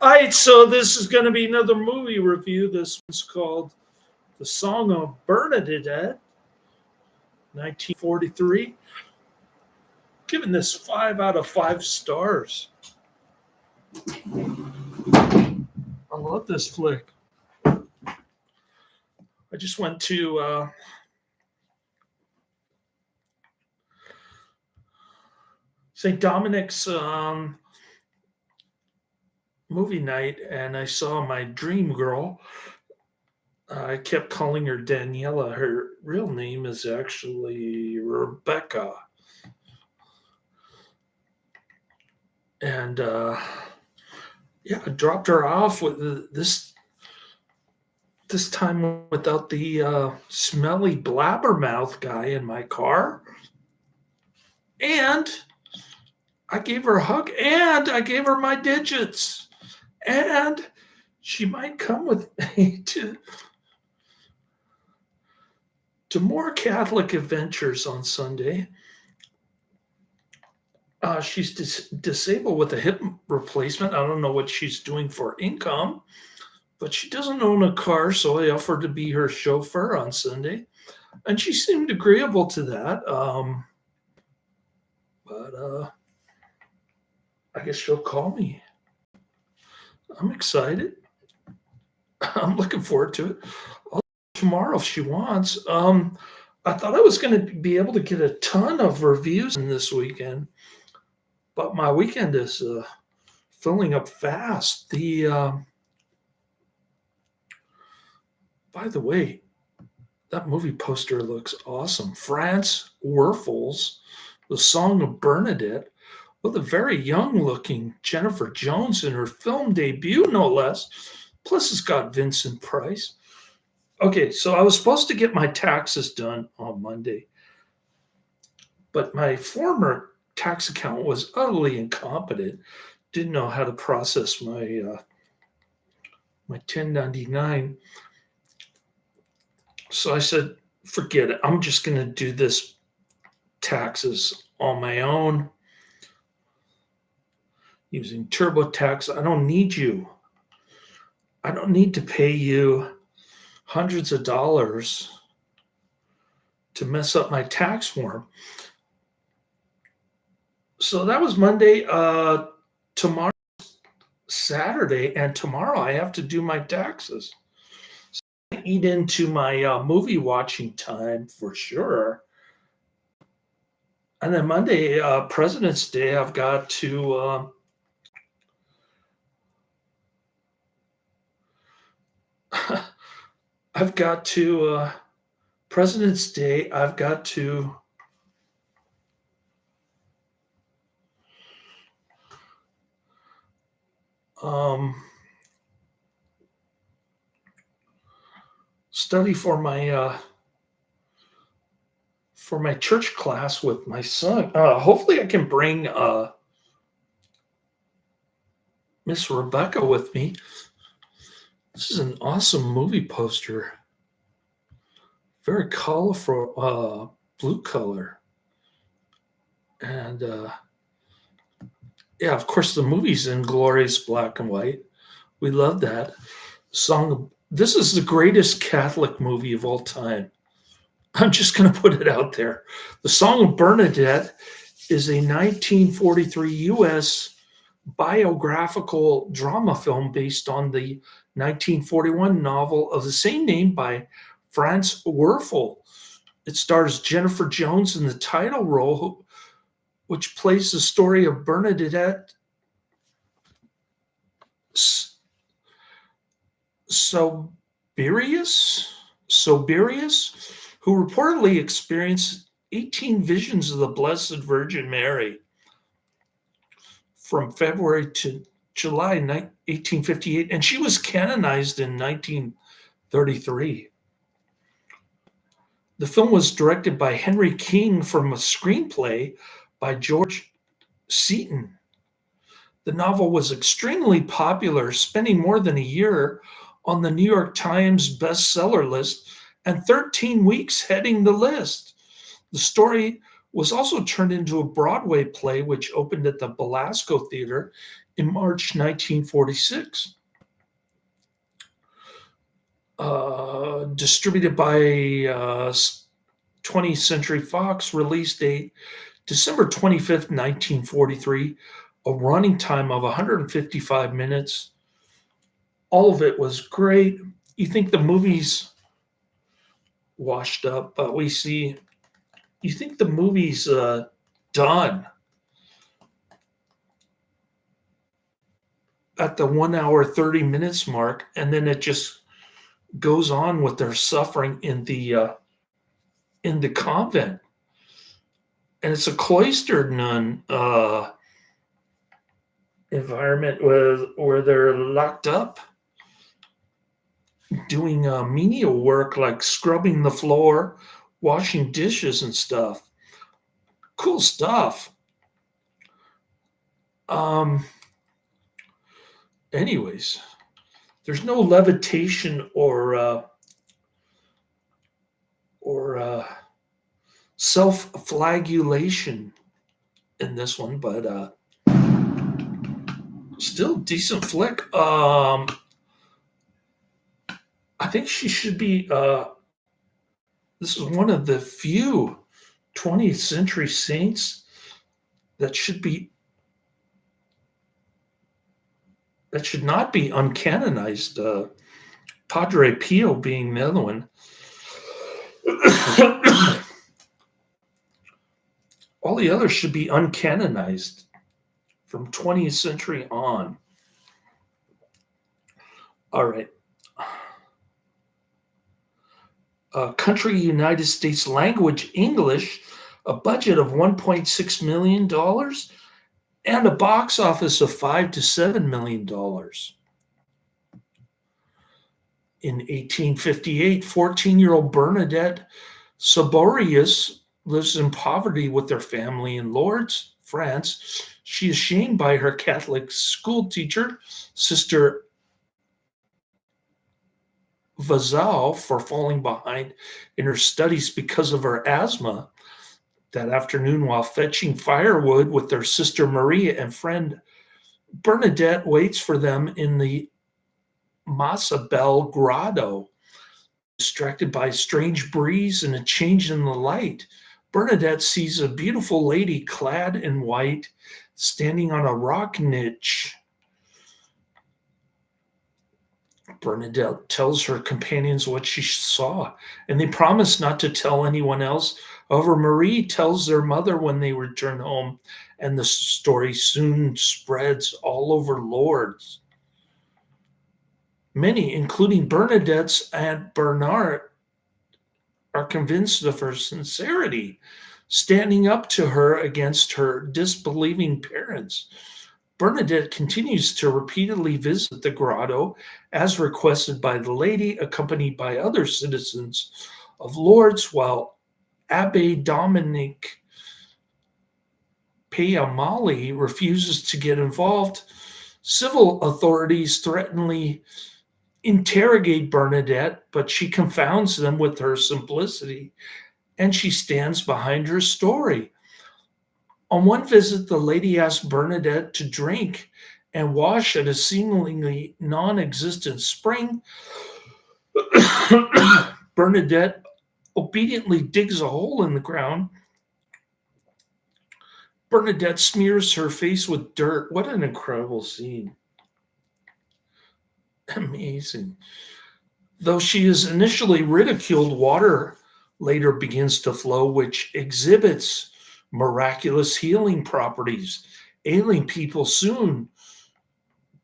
All right, so this is going to be another movie review. This one's called The Song of Bernadette, 1943. Giving this 5 out of 5 stars. I love this flick. I just went to St. Dominic's movie night, and I saw my dream girl. I kept calling her Daniela. Her real name is actually Rebecca. And yeah, I dropped her off with this time without the smelly blabbermouth guy in my car. And I gave her a hug, and I gave her my digits. And she might come with me to more Catholic adventures on Sunday. She's disabled with a hip replacement. I don't know what she's doing for income, but she doesn't own a car, so I offered to be her chauffeur on Sunday. And she seemed agreeable to that. But I guess she'll call me. I'm excited. I'm looking forward to it. I'll tomorrow if she wants. I thought I was going to be able to get a ton of reviews in this weekend, but my weekend is filling up fast. By the way, that movie poster looks awesome. France Werfel's The Song of Bernadette, with a very young-looking Jennifer Jones in her film debut, no less. Plus, it's got Vincent Price. Okay, so I was supposed to get my taxes done on Monday, but my former tax accountant was utterly incompetent, didn't know how to process my 1099. So I said, forget it. I'm just going to do this taxes on my own using TurboTax. I don't need you. I don't need to pay you hundreds of dollars to mess up my tax form. So that was Monday. Tomorrow, Saturday, and tomorrow I have to do my taxes. So I eat into my movie watching time for sure. And then Monday, President's Day, I've got to President's Day, I've got to study for my church class with my son. Hopefully I can bring Miss Rebecca with me. This is an awesome movie poster. Very colorful, blue color. And yeah, of course, the movie's in glorious black and white. We love that. This is the greatest Catholic movie of all time. I'm just going to put it out there. The Song of Bernadette is a 1943 U.S. biographical drama film based on the 1941 novel of the same name by France Werfel. It stars Jennifer Jones in the title role, which plays the story of Bernadette Soberius, who reportedly experienced 18 visions of the Blessed Virgin Mary from February to July 1858, and she was canonized in 1933. The film was directed by Henry King from a screenplay by George Seaton. The novel was extremely popular, spending more than a year on the New York Times bestseller list and 13 weeks heading the list. The story was also turned into a Broadway play, which opened at the Belasco Theater in March 1946. Distributed by 20th Century Fox, release date December 25th, 1943, a running time of 155 minutes. All of it was great. You think the movie's washed up, but you think the movie's done at the 1 hour 30 minutes mark, and then it just goes on with their suffering in the convent, and it's a cloistered nun environment where they're locked up doing menial work like scrubbing the floor, washing dishes and stuff. Cool stuff. Anyways, there's no levitation or self-flagellation in this one, but still decent flick. I think she should be. This is one of the few 20th century saints that should not be uncanonized. Padre Pio being the other one. All the others should be uncanonized from 20th century on. All right. Country, United States language, English, a budget of $1.6 million and a box office of $5 to $7 million. In 1858, 14-year-old Bernadette Saborius lives in poverty with their family in Lourdes, France. She is shamed by her Catholic school teacher, Sister Vazal, for falling behind in her studies because of her asthma. That afternoon, while fetching firewood with their sister Maria and friend Bernadette, waits for them in the Masabel Grotto. Distracted by a strange breeze and a change in the light, Bernadette sees a beautiful lady clad in white standing on a rock niche. Bernadette tells her companions what she saw, and they promise not to tell anyone else. However, Marie tells their mother when they return home, and the story soon spreads all over Lourdes. Many, including Bernadette's Aunt Bernard, are convinced of her sincerity, standing up to her against her disbelieving parents. Bernadette continues to repeatedly visit the grotto as requested by the lady, accompanied by other citizens of Lourdes, while Abbe Dominic Payamali refuses to get involved. Civil authorities threateningly interrogate Bernadette, but she confounds them with her simplicity, and she stands behind her story. On one visit, the lady asked Bernadette to drink and wash at a seemingly non-existent spring. Bernadette obediently digs a hole in the ground. Bernadette smears her face with dirt. What an incredible scene. Amazing. Though she is initially ridiculed, water later begins to flow, which exhibits miraculous healing properties. Ailing people soon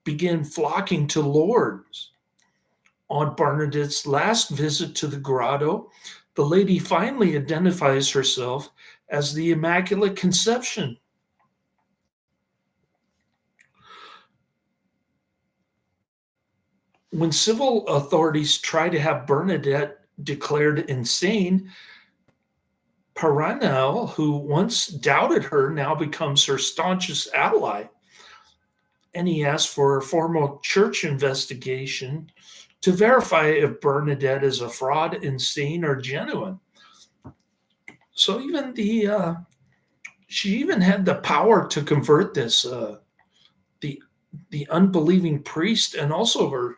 begin flocking to Lourdes. On Bernadette's last visit to the grotto, the lady finally identifies herself as the Immaculate Conception. When civil authorities try to have Bernadette declared insane, Paranel, who once doubted her, now becomes her staunchest ally. And he asks for a formal church investigation to verify if Bernadette is a fraud, insane, or genuine. So even the She even had the power to convert this the the unbelieving priest and also her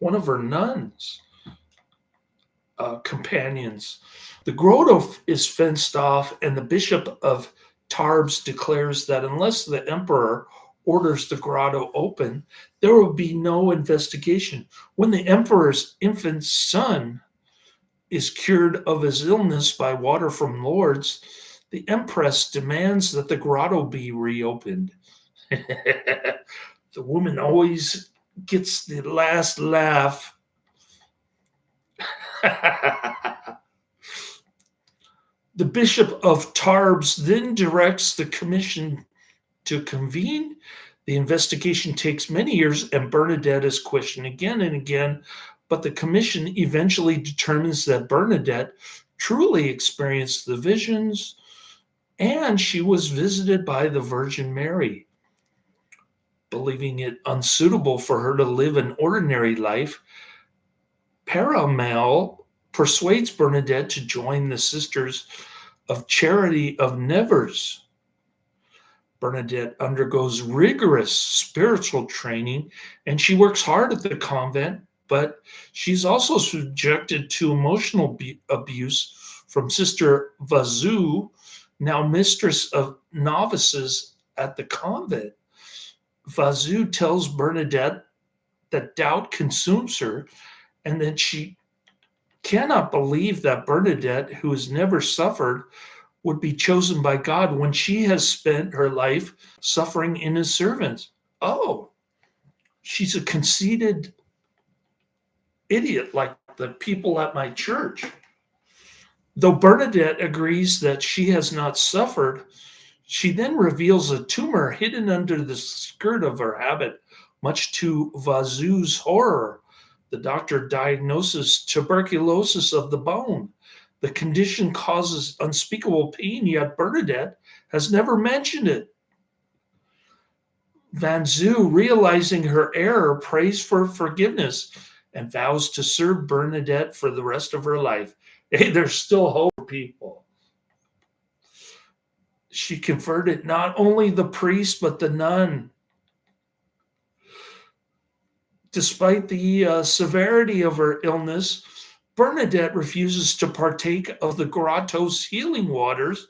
one of her nuns companions. The grotto is fenced off, and the bishop of Tarbes declares that unless the emperor orders the grotto open, there will be no investigation. When the emperor's infant son is cured of his illness by water from Lourdes, the empress demands that the grotto be reopened. The woman always gets the last laugh. The Bishop of Tarbes then directs the commission to convene. The investigation takes many years, and Bernadette is questioned again and again, but the commission eventually determines that Bernadette truly experienced the visions and she was visited by the Virgin Mary. Believing it unsuitable for her to live an ordinary life, Paramel persuades Bernadette to join the Sisters of Charity of Nevers. Bernadette undergoes rigorous spiritual training and she works hard at the convent, but she's also subjected to emotional abuse from Sister Vazou, now mistress of novices at the convent. Vazou tells Bernadette that doubt consumes her and that she cannot believe that Bernadette, who has never suffered, would be chosen by God when she has spent her life suffering in his servants. Oh, she's a conceited idiot like the people at my church. Though Bernadette agrees that she has not suffered, she then reveals a tumor hidden under the skirt of her habit, much to Vazou's horror. The doctor diagnoses tuberculosis of the bone. The condition causes unspeakable pain, yet Bernadette has never mentioned it. Vazou, realizing her error, prays for forgiveness and vows to serve Bernadette for the rest of her life. Hey, there's still hope, people. She converted not only the priest, but the nun. Despite the severity of her illness, Bernadette refuses to partake of the grotto's healing waters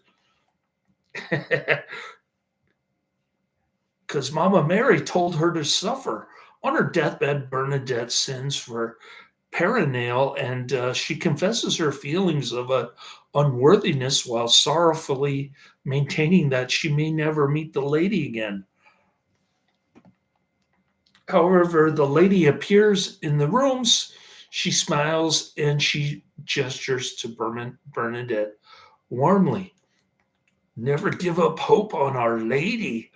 because Mama Mary told her to suffer. On her deathbed, Bernadette sends for Paranale and she confesses her feelings of unworthiness while sorrowfully maintaining that she may never meet the lady again. However, the lady appears in the rooms. She smiles and she gestures to Bernadette warmly. Never give up hope on Our Lady,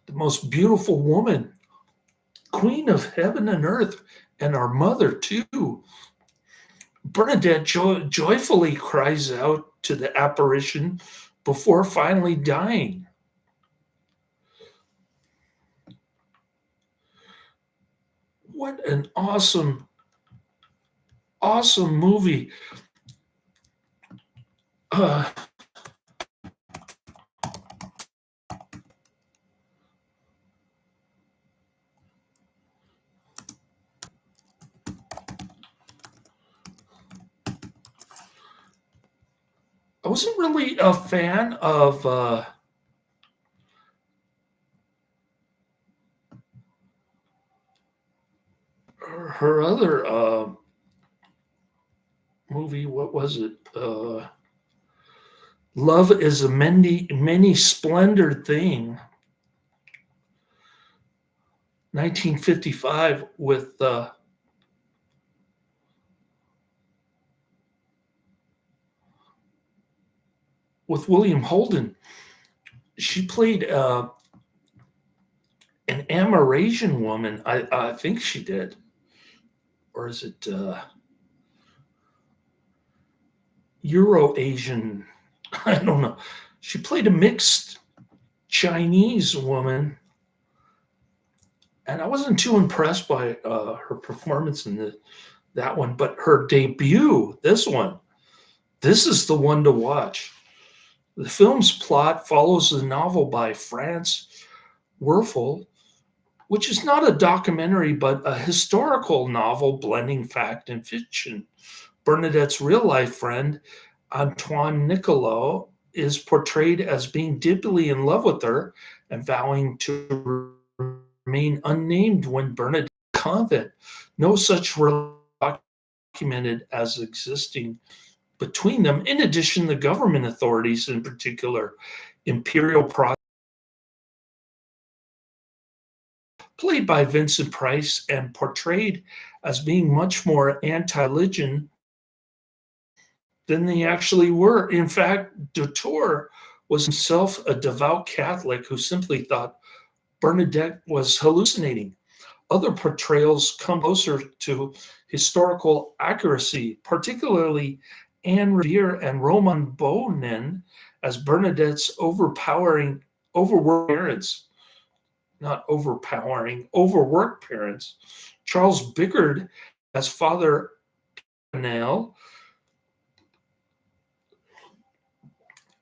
the most beautiful woman, Queen of heaven and earth, and our mother too. Bernadette joyfully cries out to the apparition before finally dying. What an awesome movie. I wasn't really a fan of her other movie. What was it? Love is a many splendored thing. 1955 with William Holden. She played an Amerasian woman. I think she did. Or is it Euro-Asian? I don't know. She played a mixed Chinese woman. And I wasn't too impressed by her performance in that one. But her debut, this is the one to watch. The film's plot follows the novel by Franz Werfel, which is not a documentary but a historical novel blending fact and fiction. Bernadette's real life friend, Antoine Nicolau, is portrayed as being deeply in love with her and vowing to remain unnamed when Bernadette convent. No such documented as existing between them. In addition, the government authorities, in particular, Imperial Pro, played by Vincent Price and portrayed as being much more anti-religion than they actually were. In fact, Dutour was himself a devout Catholic who simply thought Bernadette was hallucinating. Other portrayals come closer to historical accuracy, particularly Anne Revere and Roman Bonin as Bernadette's overworked parents, not overpowering, overworked parents. Charles Bickard as Father Panel,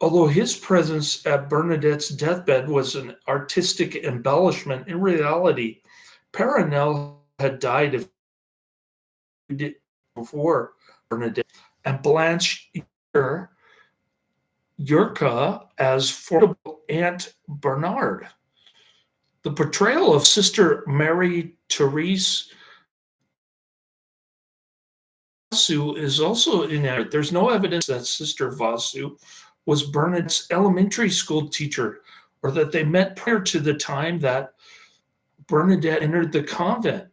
although his presence at Bernadette's deathbed was an artistic embellishment, in reality, Paranel had died a few days before Bernadette, and Blanche Yurka as formidable Aunt Bernard. The portrayal of Sister Mary Therese Vasu is also inaccurate. There's no evidence that Sister Vasu was Bernadette's elementary school teacher or that they met prior to the time that Bernadette entered the convent.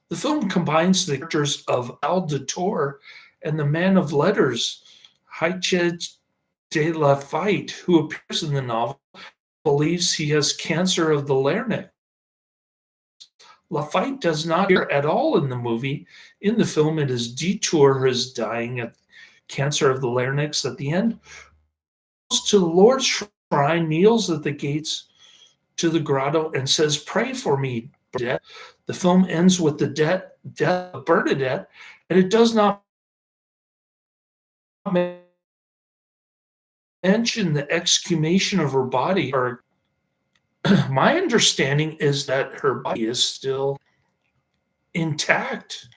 The film combines the characters of Al Dutour and the man of letters, Haiche de la Fite, who appears in the novel, believes he has cancer of the larynx. Lafite does not appear at all in the movie. In the film, it is Detour who is dying of cancer of the larynx at the end. Goes to the Lord's shrine, kneels at the gates to the grotto, and says, "Pray for me, Bernadette." The film ends with the death of Bernadette, and it does not mention the exhumation of her body. Or my understanding is that her body is still intact.